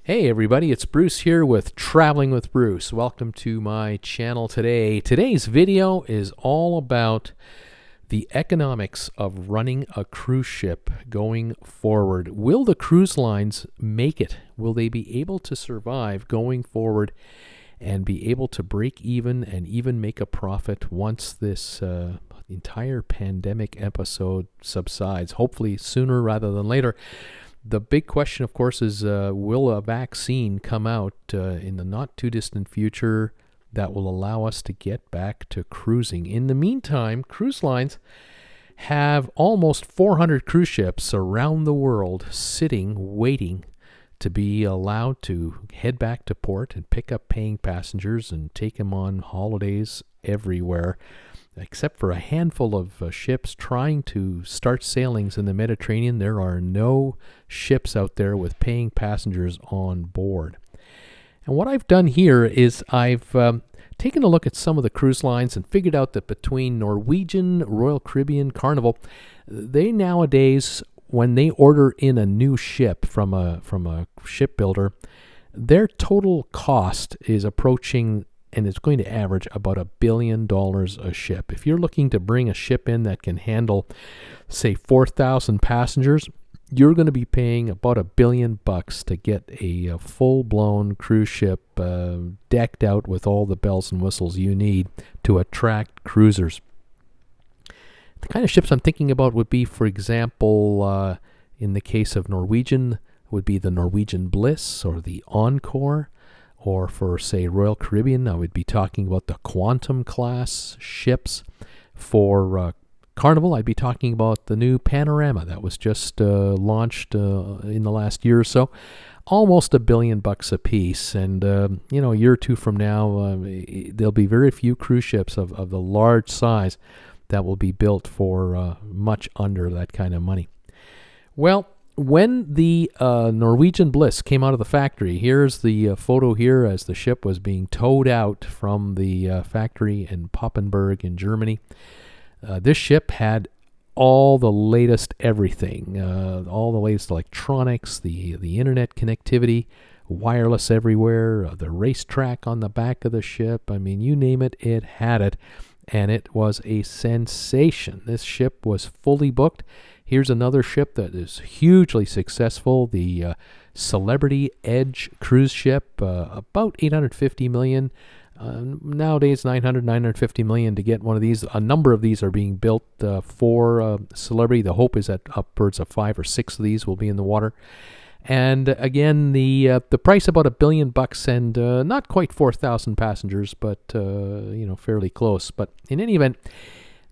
Hey everybody, it's Bruce here with Traveling with Bruce. Welcome to my channel today. Today's video is all about the economics of running a cruise ship going forward. Will the cruise lines make it? Will they be able to survive going forward and be able to break even and even make a profit once this entire pandemic episode subsides? Hopefully sooner rather than later. The big question, of course, is will a vaccine come out in the not too distant future that will allow us to get back to cruising? In the meantime, cruise lines have almost 400 cruise ships around the world sitting, waiting to be allowed to head back to port and pick up paying passengers and take them on holidays everywhere. Except for a handful of ships trying to start sailings in the Mediterranean, there are no ships out there with paying passengers on board. And what I've done here is I've taken a look at some of the cruise lines and figured out that between Norwegian, Royal Caribbean, Carnival, they nowadays, when they order in a new ship from a shipbuilder, their total cost is approaching, and it's going to average about $1 billion a ship. If you're looking to bring a ship in that can handle, say, 4,000 passengers, you're going to be paying about $1 billion to get a full-blown cruise ship decked out with all the bells and whistles you need to attract cruisers. The kind of ships I'm thinking about would be, for example, in the case of Norwegian, would be the Norwegian Bliss or the Encore. Or for, say, Royal Caribbean, I would be talking about the Quantum class ships. For Carnival, I'd be talking about the new Panorama that was just launched in the last year or so. Almost $1 billion a piece. And, a year or two from now, there'll be very few cruise ships of the large size that will be built for much under that kind of money. Well, when the Norwegian Bliss came out of the factory, here's the photo here as the ship was being towed out from the factory in Papenburg in Germany. This ship had all the latest everything, all the latest electronics, the internet connectivity, wireless everywhere, the racetrack on the back of the ship. I mean, you name it, it had it. And it was a sensation. This ship was fully booked. Here's another ship that is hugely successful, the Celebrity Edge cruise ship, about $850 million. Nowadays, $950 million to get one of these. A number of these are being built for Celebrity. The hope is that upwards of 5 or 6 of these will be in the water. And again, the price about $1 billion and not quite 4,000 passengers, but fairly close. But in any event,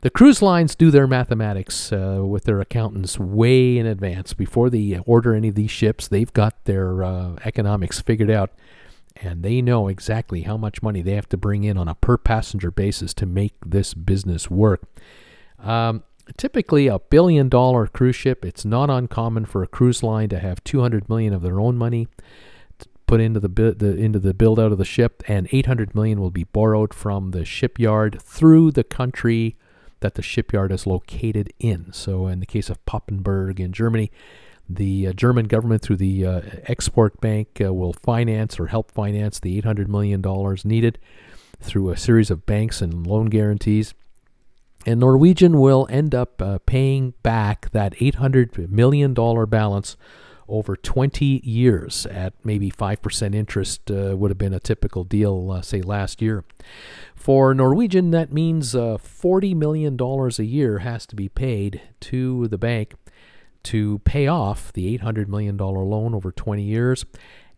the cruise lines do their mathematics with their accountants way in advance. Before they order any of these ships, they've got their economics figured out, and they know exactly how much money they have to bring in on a per passenger basis to make this business work. Typically, $1 billion cruise ship, it's not uncommon for a cruise line to have $200 million of their own money put into the build out of the ship, and $800 million will be borrowed from the shipyard through the country that the shipyard is located in. So in the case of Papenburg in Germany, the German government through the Export Bank will finance or help finance the $800 million needed through a series of banks and loan guarantees. And Norwegian will end up paying back that $800 million balance over 20 years at maybe 5% interest would have been a typical deal, say, last year. For Norwegian, that means $40 million a year has to be paid to the bank to pay off the $800 million loan over 20 years.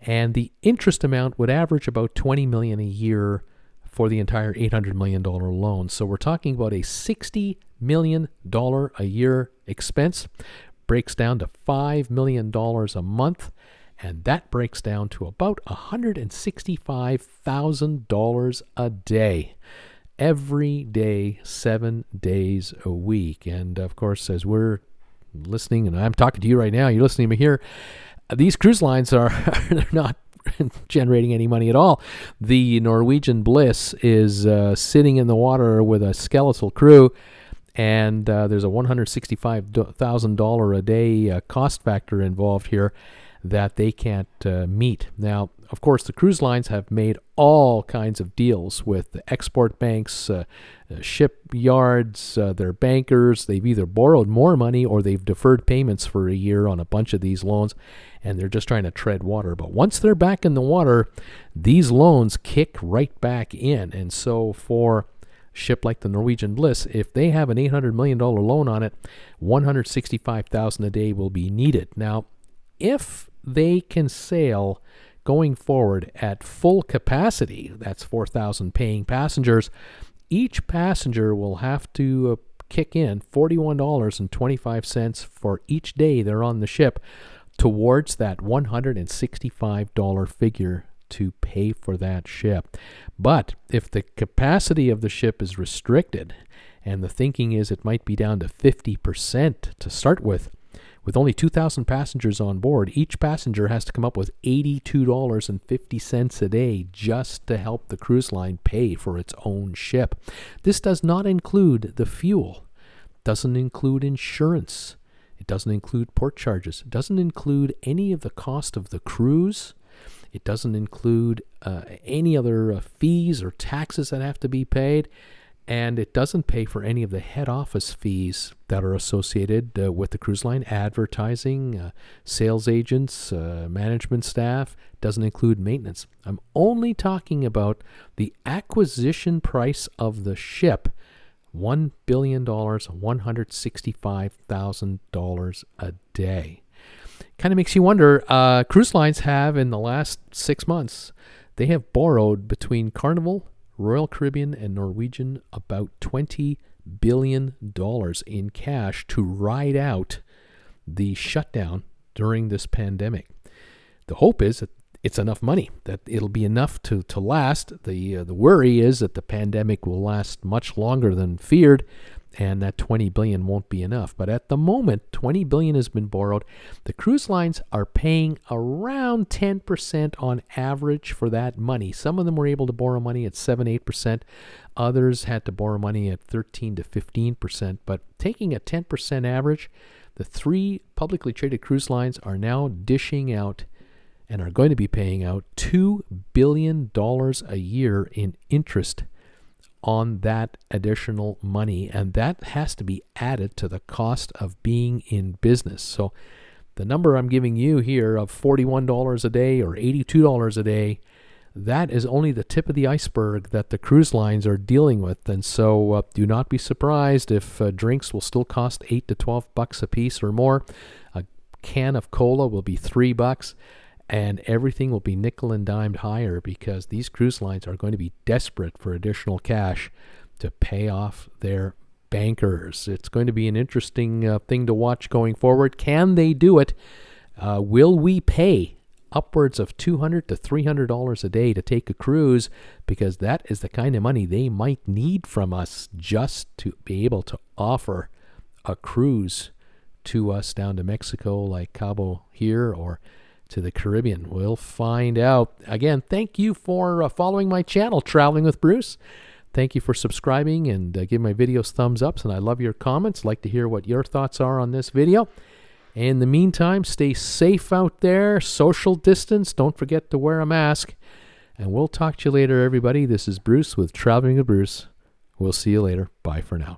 And the interest amount would average about $20 million a year for the entire $800 million loan. So we're talking about a $60 million a year expense. Breaks down to $5 million a month, and that breaks down to about $165,000 a day. Every day, 7 days a week. And of course, as we're listening, and I'm talking to you right now, you're listening to me here, these cruise lines are they're not generating any money at all. The Norwegian Bliss is sitting in the water with a skeletal crew, and there's a $165,000 a day cost factor involved here. that they can't meet. Now, of course, the cruise lines have made all kinds of deals with the export banks, shipyards, their bankers. They've either borrowed more money or they've deferred payments for a year on a bunch of these loans, and they're just trying to tread water. But once they're back in the water, these loans kick right back in. And so for ship like the Norwegian Bliss, if they have an $800 million loan on it, $165,000 a day will be needed. Now, if they can sail going forward at full capacity, that's 4,000 paying passengers, each passenger will have to kick in $41.25 for each day they're on the ship towards that $165 figure to pay for that ship. But if the capacity of the ship is restricted, and the thinking is it might be down to 50% to start with only 2,000 passengers on board, each passenger has to come up with $82.50 a day just to help the cruise line pay for its own ship. This does not include the fuel, doesn't include insurance, it doesn't include port charges, it doesn't include any of the cost of the cruise. It doesn't include any other fees or taxes that have to be paid, and it doesn't pay for any of the head office fees that are associated with the cruise line: advertising, sales agents, management staff. It doesn't include maintenance. I'm only talking about the acquisition price of the ship, $1 billion, $165,000 a day. Kind of makes you wonder, cruise lines have, in the last 6 months, they have borrowed between Carnival, Royal Caribbean, and Norwegian about $20 billion in cash to ride out the shutdown during this pandemic. The hope is that it's enough money, that it'll be enough to last. The worry is that the pandemic will last much longer than feared, and that $20 billion won't be enough. But at the moment, $20 billion has been borrowed. The cruise lines are paying around 10% on average for that money. Some of them were able to borrow money at 7-8%. Others had to borrow money at 13 to 15%. But taking a 10% average, the three publicly traded cruise lines are now dishing out and are going to be paying out $2 billion a year in interest on that additional money, and that has to be added to the cost of being in business. So the number I'm giving you here of $41 a day or $82 a day, that is only the tip of the iceberg that the cruise lines are dealing with. And so do not be surprised if drinks will still cost $8 to $12 a piece or more. A can of cola will be $3. And everything will be nickel and dimed higher because these cruise lines are going to be desperate for additional cash to pay off their bankers. It's going to be an interesting thing to watch going forward. Can they do it? Will we pay upwards of $200 to $300 a day to take a cruise? Because that is the kind of money they might need from us just to be able to offer a cruise to us down to Mexico, like Cabo here, or to the Caribbean. We'll find out. Again, thank you for following my channel, Traveling with Bruce. Thank you for subscribing and give my videos thumbs ups, and I love your comments. I'd like to hear what your thoughts are on this video. In the meantime, stay safe out there, social distance, don't forget to wear a mask, and we'll talk to you later, everybody. This is Bruce with Traveling with Bruce. We'll see you later. Bye for now.